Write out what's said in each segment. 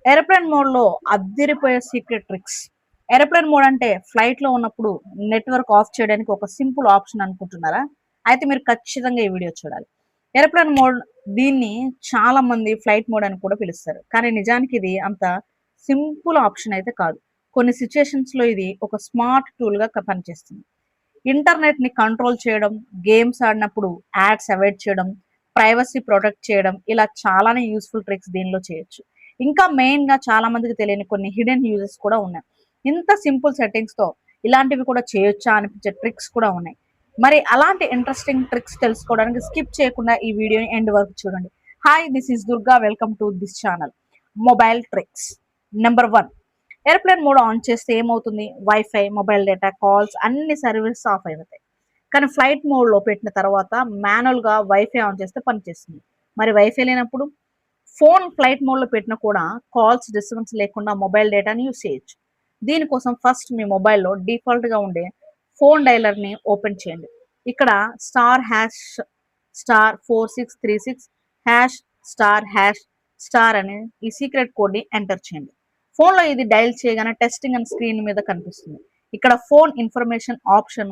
Aeroplane mode లో అద్దిరిపోయే secret tricks. Aeroplane mode అంటే flight లో ఉన్నప్పుడు నెట్వర్క్ ఆఫ్ చేయడానికి ఒక సింపుల్ ఆప్షన్ అనుకుంటున్నారా? అయితే మీరు ఖచ్చితంగా ఈ వీడియో చూడాలి. ఏరోప్లేన్ మోడ్, దీన్ని చాలా మంది ఫ్లైట్ మోడ్ అని కూడా పిలుస్తారు, కానీ నిజానికి ఇది అంత సింపుల్ ఆప్షన్ అయితే కాదు. కొన్ని సిచ్యుయేషన్స్ లో ఇది ఒక స్మార్ట్ టూల్ గా పనిచేస్తుంది. ఇంటర్నెట్ ని కంట్రోల్ చేయడం, గేమ్స్ ఆడినప్పుడు యాడ్స్ అవాయిడ్ చేయడం, ప్రైవసీ ప్రొటెక్ట్ చేయడం, ఇలా చాలానే యూస్ఫుల్ ట్రిక్స్ దీనిలో చేయొచ్చు. ఇంకా మెయిన్ గా చాలా మందికి తెలియని కొన్ని హిడెన్ యూజెస్ కూడా ఉన్నాయి. ఇంత సింపుల్ సెట్టింగ్స్ తో ఇలాంటివి కూడా చేయొచ్చా అనిపించే ట్రిక్స్ కూడా ఉన్నాయి. మరి అలాంటి ఇంట్రెస్టింగ్ ట్రిక్స్ తెలుసుకోవడానికి స్కిప్ చేయకుండా ఈ వీడియోని ఎండ్ వరకు చూడండి. Hi, this is Durga, welcome to this channel. Mobile tricks. Number 1, aeroplane mode on చేస్తే ఏమవుతుంది? వైఫై, మొబైల్ డేటా, కాల్స్ అన్ని సర్వీసెస్ ఆఫ్ అయిపోతాయి. కానీ ఫ్లైట్ మోడ్ లో పెట్టిన తర్వాత మాన్యువల్ గా వైఫై ఆన్ చేస్తే పనిచేస్తుంది. మరి వైఫై లేనప్పుడు ఫోన్ ఫ్లైట్ మోడ్ లో పెట్టినా కూడా కాల్స్ డిస్టర్బెన్స్ లేకుండా మొబైల్ డేటాని యూస్ చేయొచ్చు. దీనికోసం ఫస్ట్ మీ మొబైల్లో డిఫాల్ట్ గా ఉండే ఫోన్ డైలర్ ని ఓపెన్ చేయండి. ఇక్కడ *#4636#**# అనే ఈ సీక్రెట్ కోడ్ ని ఎంటర్ చేయండి. ఫోన్ లో ఇది డైల్ చేయగానే టెస్టింగ్ అని స్క్రీన్ మీద కనిపిస్తుంది. ఇక్కడ ఫోన్ ఇన్ఫర్మేషన్ ఆప్షన్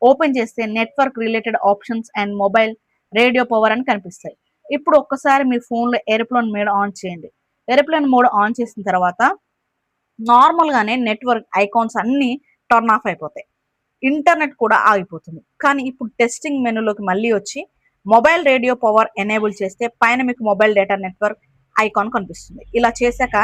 ఓపెన్ చేస్తే network related options and mobile radio power అని కనిపిస్తాయి. ఇప్పుడు ఒక్కసారి మీ ఫోన్లో ఏరోప్లేన్ మోడ్ ఆన్ చేయండి. ఏరోప్లేన్ మోడ్ ఆన్ చేసిన తర్వాత నార్మల్ గానే నెట్వర్క్ ఐకాన్స్ అన్ని టర్న్ ఆఫ్ అయిపోతాయి. ఇంటర్నెట్ కూడా ఆగిపోతుంది. కానీ ఇప్పుడు టెస్టింగ్ మెనూలోకి మళ్ళీ వచ్చి మొబైల్ రేడియో పవర్ ఎనేబుల్ చేస్తే పైన మీకు మొబైల్ డేటా నెట్వర్క్ ఐకాన్ కనిపిస్తుంది. ఇలా చేశాక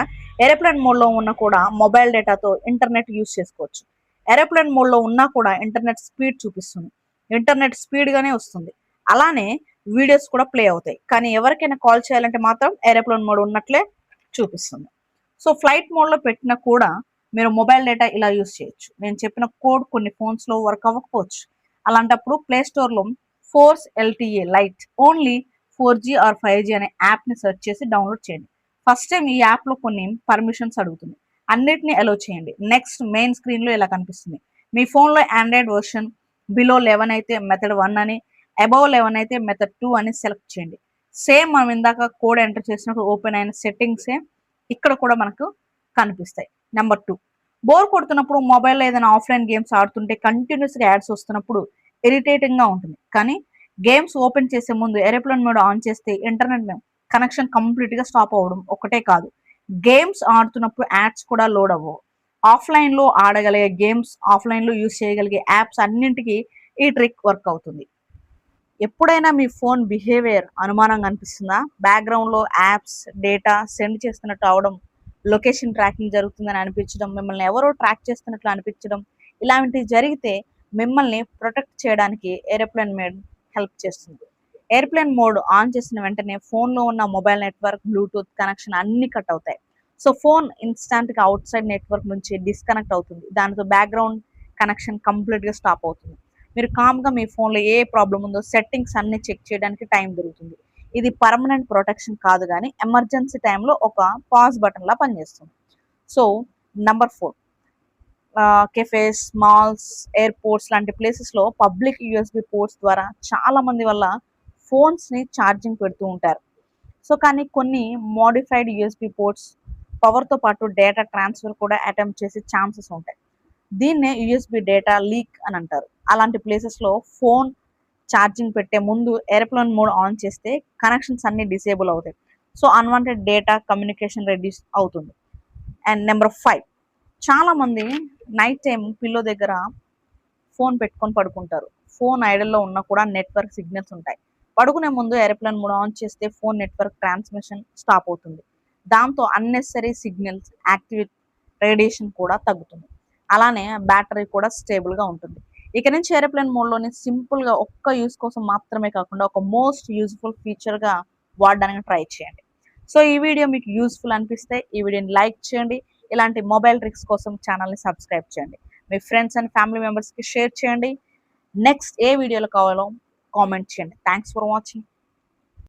ఏరోప్లేన్ మోడ్లో ఉన్న కూడా మొబైల్ డేటాతో ఇంటర్నెట్ యూస్ చేసుకోవచ్చు. ఏరోప్లేన్ మోడ్లో ఉన్నా కూడా ఇంటర్నెట్ స్పీడ్ చూపిస్తుంది. ఇంటర్నెట్ స్పీడ్గానే వస్తుంది. అలానే వీడియోస్ కూడా ప్లే అవుతాయి. కానీ ఎవరికైనా కాల్ చేయాలంటే మాత్రం ఏరోప్లేన్ మోడ్ ఉన్నట్లే చూపిస్తుంది. సో ఫ్లైట్ మోడ్లో పెట్టినా కూడా మీరు మొబైల్ డేటా ఇలా యూస్ చేయొచ్చు. నేను చెప్పిన కోడ్ కొన్ని ఫోన్స్లో వర్క్ అవ్వకపోవచ్చు. అలాంటప్పుడు ప్లే స్టోర్లో force LTE light only 4G or 5G అనే యాప్ని సెర్చ్ చేసి డౌన్లోడ్ చేయండి. ఫస్ట్ టైం ఈ యాప్లో కొన్ని పర్మిషన్స్ అడుగుతుంది. అన్నిటిని అలో చేయండి. నెక్స్ట్ మెయిన్ స్క్రీన్లో ఇలా కనిపిస్తుంది. మీ ఫోన్లో ఆండ్రాయిడ్ వర్షన్ బిలో 11 అయితే మెథడ్ 1 అని, అబౌవ్ 11 అయితే మెథడ్ 2 అని సెలెక్ట్ చేయండి. సేమ్ మనం ఇందాక కోడ్ ఎంటర్ చేసినప్పుడు ఓపెన్ అయిన సెట్టింగ్సే ఇక్కడ కూడా మనకు కనిపిస్తాయి. నెంబర్ 2, బోర్ కొడుతున్నప్పుడు మొబైల్లో ఏదైనా ఆఫ్లైన్ గేమ్స్ ఆడుతుంటే కంటిన్యూస్గా యాడ్స్ వస్తున్నప్పుడు ఇరిటేటింగ్గా ఉంటుంది. కానీ గేమ్స్ ఓపెన్ చేసే ముందు ఏరోప్లేన్ మోడ్ ఆన్ చేస్తే ఇంటర్నెట్ కనెక్షన్ కంప్లీట్గా స్టాప్ అవ్వడం ఒకటే కాదు, గేమ్స్ ఆడుతున్నప్పుడు యాడ్స్ కూడా లోడ్ అవ్వవు. ఆఫ్లైన్లో ఆడగలిగే గేమ్స్, ఆఫ్లైన్లో యూస్ చేయగలిగే యాప్స్ అన్నింటికి ఈ ట్రిక్ వర్క్ అవుతుంది. ఎప్పుడైనా మీ ఫోన్ బిహేవియర్ అనుమానంగా అనిపిస్తుందా? బ్యాక్గ్రౌండ్లో యాప్స్ డేటా సెండ్ చేస్తున్నట్టు అవడం, లొకేషన్ ట్రాకింగ్ జరుగుతుందని అనిపించడం, మిమ్మల్ని ఎవరో ట్రాక్ చేస్తున్నట్లు అనిపించడం, ఇలాంటివి జరిగితే మిమ్మల్ని ప్రొటెక్ట్ చేయడానికి ఏరోప్లేన్ మోడ్ హెల్ప్ చేస్తుంది. ఎయిర్ప్లేన్ మోడ్ ఆన్ చేసిన వెంటనే ఫోన్లో ఉన్న మొబైల్ నెట్వర్క్, బ్లూటూత్ కనెక్షన్ అన్ని కట్ అవుతాయి. సో ఫోన్ ఇన్స్టాంట్గా అవుట్ సైడ్ నెట్వర్క్ నుంచి డిస్కనెక్ట్ అవుతుంది. దానితో బ్యాక్గ్రౌండ్ కనెక్షన్ కంప్లీట్గా స్టాప్ అవుతుంది. మీరు కామ్గా మీ ఫోన్లో ఏ ప్రాబ్లం ఉందో సెట్టింగ్స్ అన్ని చెక్ చేయడానికి టైం దొరుకుతుంది. ఇది పర్మనెంట్ ప్రొటెక్షన్ కాదు, కానీ ఎమర్జెన్సీ టైంలో ఒక పాజ్ బటన్ లా పనిచేస్తుంది. So number 4, cafes, malls, airports లాంటి ప్లేసెస్లో పబ్లిక్ యూఎస్బి పోర్ట్స్ ద్వారా చాలా మంది వల్ల ఫోన్స్ని ఛార్జింగ్ పెడుతూ ఉంటారు. సో కానీ కొన్ని మోడిఫైడ్ యూఎస్బి పోర్ట్స్ పవర్తో పాటు డేటా ట్రాన్స్ఫర్ కూడా అటెంప్ట్ చేసే ఛాన్సెస్ ఉంటాయి. దీన్నే యూఎస్బి డేటా లీక్ అని అంటారు. అలాంటి ప్లేసెస్లో ఫోన్ ఛార్జింగ్ పెట్టే ముందు ఏరోప్లేన్ మోడ్ ఆన్ చేస్తే కనెక్షన్స్ అన్ని డిసేబుల్ అవుతాయి. So unwanted data communication reduce అవుతుంది. అండ్ నెంబర్ 5, చాలా మంది నైట్ టైం పిల్లో దగ్గర ఫోన్ పెట్టుకొని పడుకుంటారు. ఫోన్ ఐడల్లో ఉన్నా కూడా నెట్వర్క్ సిగ్నల్స్ ఉంటాయి. పడుకునే ముందు ఏరోప్లేన్ మోడ్ ఆన్ చేస్తే ఫోన్ నెట్వర్క్ ట్రాన్స్మిషన్ స్టాప్ అవుతుంది. దాంతో అన్నెసరీ సిగ్నల్స్ యాక్టివేట్ రేడియేషన్ కూడా తగ్గుతుంది. అలానే బ్యాటరీ కూడా స్టేబుల్గా ఉంటుంది. ఇక నుంచి ఏరోప్లేన్ మోడ్లోని సింపుల్గా ఒక్క యూస్ కోసం మాత్రమే కాకుండా ఒక మోస్ట్ యూజ్ఫుల్ ఫీచర్గా వాడడానికి ట్రై చేయండి. సో ఈ వీడియో మీకు యూస్ఫుల్ అనిపిస్తే ఈ వీడియోని లైక్ చేయండి. ఇలాంటి మొబైల్ ట్రిక్స్ కోసం ఛానల్ని సబ్స్క్రైబ్ చేయండి. మీ ఫ్రెండ్స్ అండ్ ఫ్యామిలీ మెంబర్స్కి షేర్ చేయండి. నెక్స్ట్ ఏ వీడియోలు కావాలో కామెంట్ చేయండి. Thanks for watching.